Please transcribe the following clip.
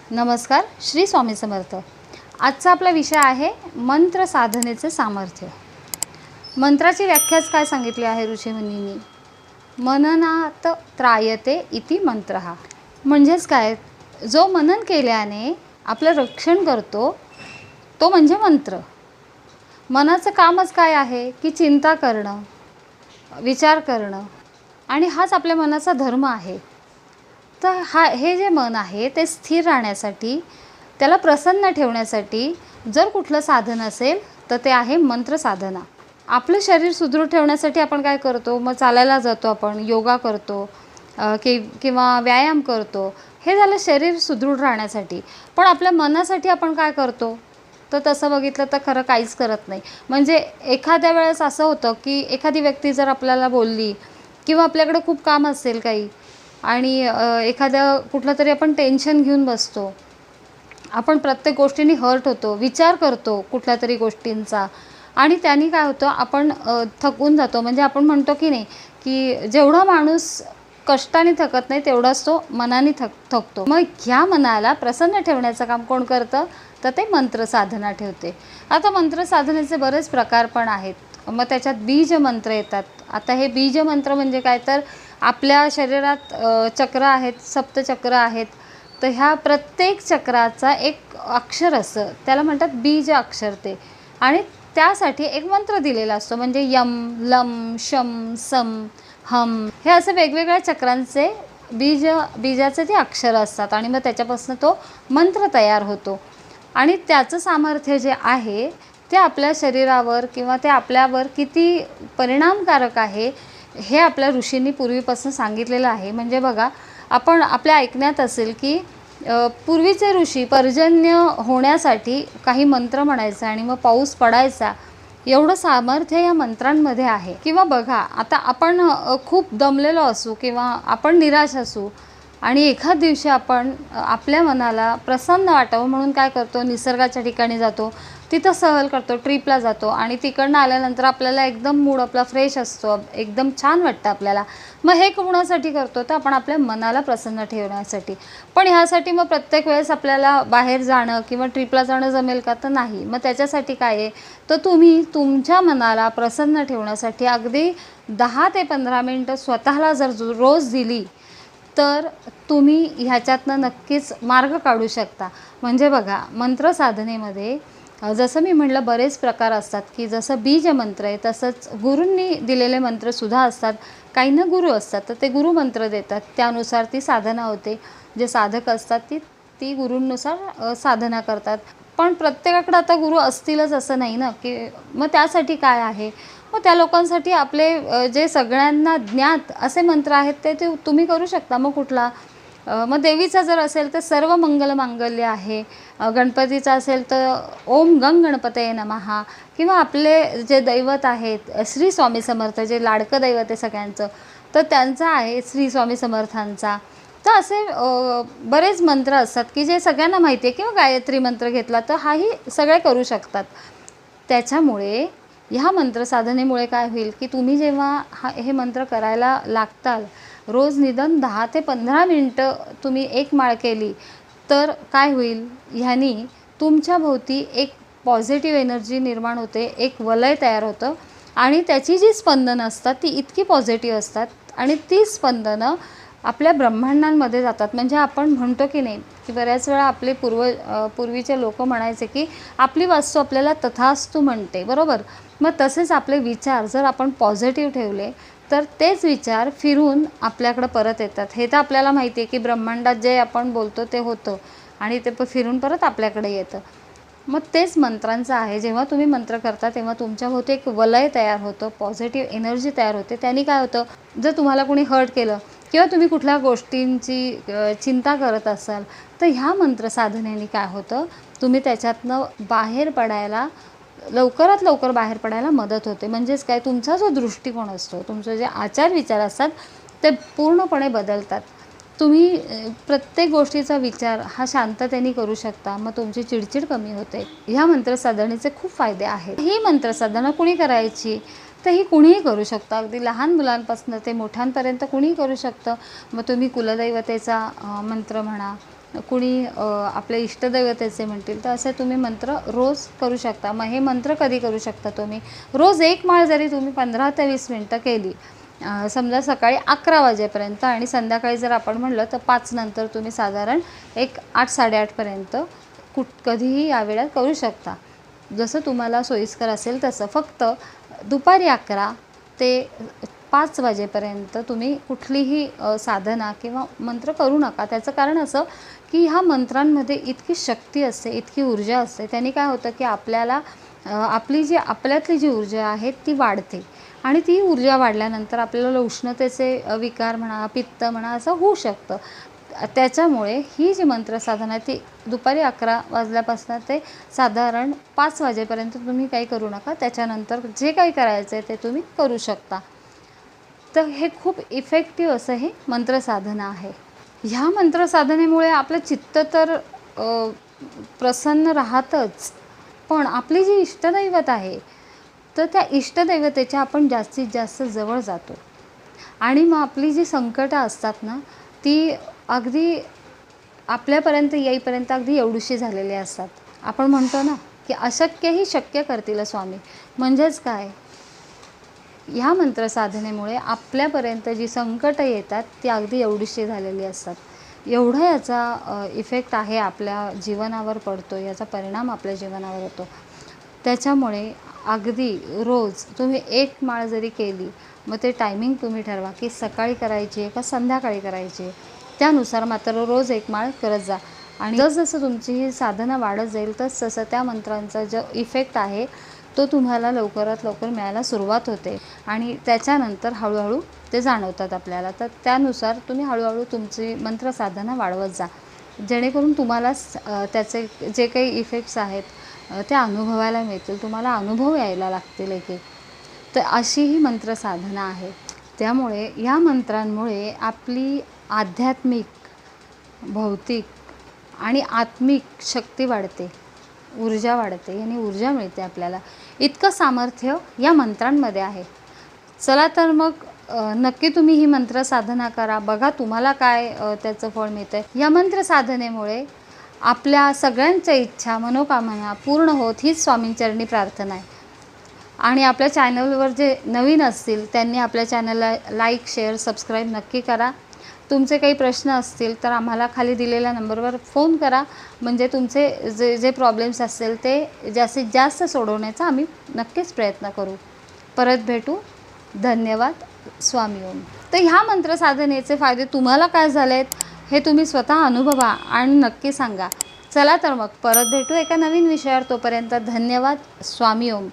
नमस्कार, श्री स्वामी समर्थ। आजचा आपला विषय आहे मंत्र साधनेचे सामर्थ्य। मंत्राची व्याख्याच काय सांगितली आहे ऋषीमुनींनी? मननात त्रायते इति मंत्रः। म्हणजेच काय, जो मनन केल्याने आपलं रक्षण करतो तो म्हणजे मंत्र। मनाचं कामच काय आहे की चिंता करणं, विचार करणं, आणि हाच आपल्या मनाचा धर्म आहे। तर हे जे मन आहे ते स्थिर राहण्यासाठी, त्याला प्रसन्न ठेवण्यासाठी जर कुठलं साधन असेल तर ते आहे मंत्र साधना। आपलं शरीर सुदृढ ठेवण्यासाठी आपण काय करतो? मग चालायला जातो, आपण योगा करतो किंवा व्यायाम करतो। हे झालं शरीर सुदृढ राहण्यासाठी। पण आपल्या मनासाठी आपण काय करतो? तर तसं बघितलं तर खरं काहीच करत नाही। म्हणजे एखाद्या वेळेस असं होतं की एखादी व्यक्ती जर आपल्याला बोलली किंवा आपल्याकडे खूप काम असेल काही, आणि एखाद्या कुठलं तरी आपण टेन्शन घेऊन बसतो, आपण प्रत्येक गोष्टींनी हर्ट होतो, विचार करतो कुठल्या तरी गोष्टींचा, आणि त्यांनी काय होतं, आपण थकून जातो। म्हणजे आपण म्हणतो की नाही की जेवढा माणूस कष्टाने थकत नाही तेवढाच तो मनाने थकतो। मग ह्या मनाला प्रसन्न ठेवण्याचं काम कोण करतं? तर ते मंत्र साधना ठेवते। आता मंत्र साधनेचे बरेच प्रकार पण आहेत। मग त्याच्यात बीज मंत्र येतात। आता हे बीज मंत्र म्हणजे काय, तर आपल्या शरीरात चक्र आहेत, सप्तचक्र आहेत। तर ह्या प्रत्येक चक्राचा एक अक्षर असतं, त्याला म्हणतात बीज अक्षर ते, आणि त्यासाठी एक मंत्र दिलेला असतो। म्हणजे यम, लम, शम, सम, हम, हे असे वेगवेगळ्या चक्रांचे बीजाचे ते अक्षर असतात, आणि मग त्याच्यापासून तो मंत्र तयार होतो। आणि त्याचं सामर्थ्य जे आहे ते आपल्या शरीरावर किंवा ते आपल्यावर किती परिणामकारक आहे हे आपल्या ऋषींनी पूर्वीपासून सांगितलेलं आहे। म्हणजे बघा, आपण आपल्या ऐकण्यात असेल की पूर्वीचे ऋषी पर्जन्य होण्यासाठी काही मंत्र म्हणायचे आणि मग पाऊस पडायचा, एवढं सामर्थ्य या मंत्रांमध्ये आहे। किंवा बघा, आता आपण खूप दमलेलो असू किंवा आपण निराश असू, आणि एखाद दिवशी आपण आपल्या मनाला प्रसन्न वाटावं म्हणून काय करतो, निसर्गाच्या ठिकाणी जातो, तिथं सहल करतो, ट्रिपला जातो, आणि तिकडनं आल्यानंतर आपल्याला एकदम मूड आपला फ्रेश असतो, एकदम छान वाटतं आपल्याला। मग हे कोणासाठी करतो? तर आपण आपल्या मनाला प्रसन्न ठेवण्यासाठी। पण ह्यासाठी मग प्रत्येक वेळेस आपल्याला बाहेर जाणं किंवा ट्रिपला जाणं जमेल का? तर नाही। मग त्याच्यासाठी काय आहे, तर तुम्ही तुमच्या मनाला प्रसन्न ठेवण्यासाठी अगदी 10 ते 15 मिनटं स्वतःला जर रोज दिली तर तुम्ही ह्याच्यातनं नक्कीच मार्ग काढू शकता। म्हणजे बघा, मंत्र साधनेमध्ये जसं मी म्हटलं बरेच प्रकार असतात, की जसं बीज मंत्र आहे तसंच गुरूंनी दिलेले मंत्रसुद्धा असतात। काही ना गुरु असतात, तर ते गुरु मंत्र देतात, त्यानुसार ती साधना होते। जे साधक असतात ती गुरूंनुसार साधना करतात। पण प्रत्येकाकडे आता गुरु असतीलच असं नाही ना, की मग त्यासाठी काय आहे, मग त्या लोकांसाठी आपले जे सगळ्यांना ज्ञात असे मंत्र आहेत ते तुम्ही करू शकता। मग कुठला, मग देवीचा जर असेल तर सर्व मंगल मांगल्य आहे, गणपतीचा असेल तर ओम गंग गणपतये नमः, किंवा आपले जे दैवत आहेत श्री स्वामी समर्थ, जे लाडकं दैवत आहे सगळ्यांचं, तर त्यांचा आहे श्री स्वामी समर्थांचा। तर असे बरेच मंत्र असतात की जे सगळ्यांना माहिती आहे, किंवा गायत्री मंत्र घेतला तर हाही सगळे करू शकतात। त्याच्यामुळे ह्या मंत्र साधनेमुळे काय होईल की तुम्ही जेव्हा हे मंत्र करायला लागताल, रोज निदान 10 ते 15 मिनटं तुम्ही एक माळ केली तर काय होईल, ह्यानी तुमच्या भोवती एक पॉझिटिव्ह एनर्जी निर्माण होते, एक वलय तयार होतं, आणि त्याची जी स्पंदनं असतात ती इतकी पॉझिटिव्ह असतात, आणि ती स्पंदनं आपल्या ब्रह्मांडांमध्ये जातात। म्हणजे आपण म्हणतो की नाही की बऱ्याच वेळा आपले पूर्वीचे लोक म्हणायचे की आपली वास्तू आपल्याला तथास्तु म्हणते, बरोबर? मग तसेच आपले विचार जर आपण पॉझिटिव्ह ठेवले तर तेच विचार फिरून आपल्याकडे परत येतात। हे तर आपल्याला माहिती आहे की ब्रह्मांडात जे आपण बोलतो ते होतं, आणि ते फिरून परत आपल्याकडे येतं। मग तेच मंत्रांचं आहे, जेव्हा तुम्ही मंत्र करता तेव्हा तुमच्याभोवती एक वलय तयार होतं, पॉझिटिव्ह एनर्जी तयार होते। त्यांनी काय होतं, जर तुम्हाला कोणी हर्ट केलं किंवा तुम्ही कुठल्या गोष्टींची चिंता करत असाल तर ह्या मंत्र साधनेने काय होतं, तुम्ही त्याच्यातनं बाहेर पडायला, लवकरात लवकर बाहेर पडायला मदत होते। म्हणजेच काय, तुमचा जो दृष्टिकोन असतो, तुमचे जे आचार विचार असतात ते पूर्णपणे बदलतात। तुम्ही प्रत्येक गोष्टीचा विचार हा शांततेने करू शकता, मग तुमची चिडचिड कमी होते। ह्या मंत्र साधनेचे खूप फायदे आहेत। ही मंत्र साधना कुणी करायची, तर ही कुणीही करू शकतं, अगदी लहान मुलांपासून ते मोठ्यांपर्यंत कुणीही करू शकतं। मग तुम्ही कुलदैवतेचा मंत्र म्हणा, कुणी आपले इष्टदैवतेचे म्हणतील, तर असे तुम्ही मंत्र रोज करू शकता. मग हे मंत्र कधी करू शकता तुम्ही? रोज एक माळ जरी तुम्ही 15 ते 20 मिनटं केली, समजा सकाळी 11 वाजेपर्यंत आणि संध्याकाळी जर आपण म्हटलं तर 5 नंतर तुम्ही साधारण एक 8-8:30 पर्यंत कधीही या वेळात करू शकता, जसं तुम्हाला सोयीस्कर असेल तसं. फक्त दुपारी 11 ते 5 वाजेपर्यंत तुम्ही कुठलीही साधना किंवा मंत्र करू नका. त्याचं कारण असं की ह्या मंत्रांमध्ये इतकी शक्ती असते, इतकी ऊर्जा असते. त्यांनी काय होतं की आपल्याला आपल्यातली जी ऊर्जा आहे ती वाढते आणि ती ऊर्जा वाढल्यानंतर आपल्याला उष्णतेचे विकार म्हणा, पित्त म्हणा, असं होऊ शकतं. त्याच्यामुळे ही जी मंत्रसाधना आहे ती दुपारी 11 वाजल्यापासून ते साधारण 5 वाजेपर्यंत तुम्ही काही करू नका. त्याच्यानंतर जे काही करायचं आहे ते तुम्ही करू शकता. तर हे खूप इफेक्टिव्ह असं हे मंत्रसाधना आहे. ह्या मंत्रसाधनेमुळे आपलं चित्त तर प्रसन्न राहतंच, पण आपली जी इष्टदैवत आहे तर त्या इष्टदैवतेच्या आपण जास्तीत जास्त जवळ जातो आणि मग आपली जी संकटं असतात ना, ती अगदी आपल्यापर्यंत येईपर्यंत अगदी एवढीशी झालेली असतात. आपण म्हणतो ना की अशक्यही शक्य करतील स्वामी. म्हणजेच काय, ह्या मंत्रसाधनेमुळे आपल्यापर्यंत जी संकटं येतात ती अगदी एवढीशी झालेली असतात. एवढा याचा इफेक्ट आहे, आपल्या जीवनावर पडतो, याचा परिणाम आपल्या जीवनावर होतो. त्याच्यामुळे अगदी रोज तुम्ही एक माळ जरी केली, मग ते टायमिंग तुम्ही ठरवा की सकाळी करायची आहे का संध्याकाळी करायची आहे. त्यानुसार मात्र रोज एक माळ करत जा आणि जसजसं तुमची ही साधना वाढत जाईल तसं त्या मंत्रांचा जो इफेक्ट आहे तो तुम्हाला लवकरात लवकर मिळायला सुरुवात होते आणि त्याच्यानंतर हळूहळू ते जाणवतात आपल्याला. तर त्यानुसार तुम्ही हळूहळू तुमची मंत्रसाधना वाढवत जा, जेणेकरून तुम्हाला त्याचे जे काही इफेक्ट्स आहेत ते अनुभवायला मिळतील, तुम्हाला अनुभव यायला लागतील एक एक. तर अशी ही मंत्रसाधना आहे. त्यामुळे या मंत्रांमुळे आपली आध्यात्मिक, भौतिक आणि आत्मिक शक्ती वाढते, ऊर्जा वाढते आणि ऊर्जा मिळते आपल्याला. इतकं सामर्थ्य या मंत्रांमध्ये आहे. चला तर मग नक्की तुम्ही ही मंत्रसाधना करा, बघा तुम्हाला काय त्याचं फळ मिळतं आहे. या मंत्रसाधनेमुळे आपल्या सगळ्यांच्या इच्छा, मनोकामना पूर्ण होत हीच स्वामींचरणी प्रार्थना आहे. आणि आपल्या चॅनलवर जे नवीन असतील त्यांनी आपल्या चॅनलला लाईक, शेअर, सबस्क्राईब नक्की करा. तुमचे काही प्रश्न असतील तर आम्हाला खाली दिलेल्या नंबरवर फोन करा, म्हणजे तुमचे जे प्रॉब्लेम्स असतील ते जास्तीत जास्त सोडवण्याचा आम्ही नक्कीच प्रयत्न करू. परत भेटू. धन्यवाद. स्वामी ओम. तर ह्या मंत्रसाधनेचे फायदे तुम्हाला काय झाले आहेत हे तुम्ही स्वतः अनुभवा आणि नक्की सांगा. चला तर मग परत भेटू एका नवीन विषयावर. तोपर्यंत धन्यवाद. स्वामी ओम.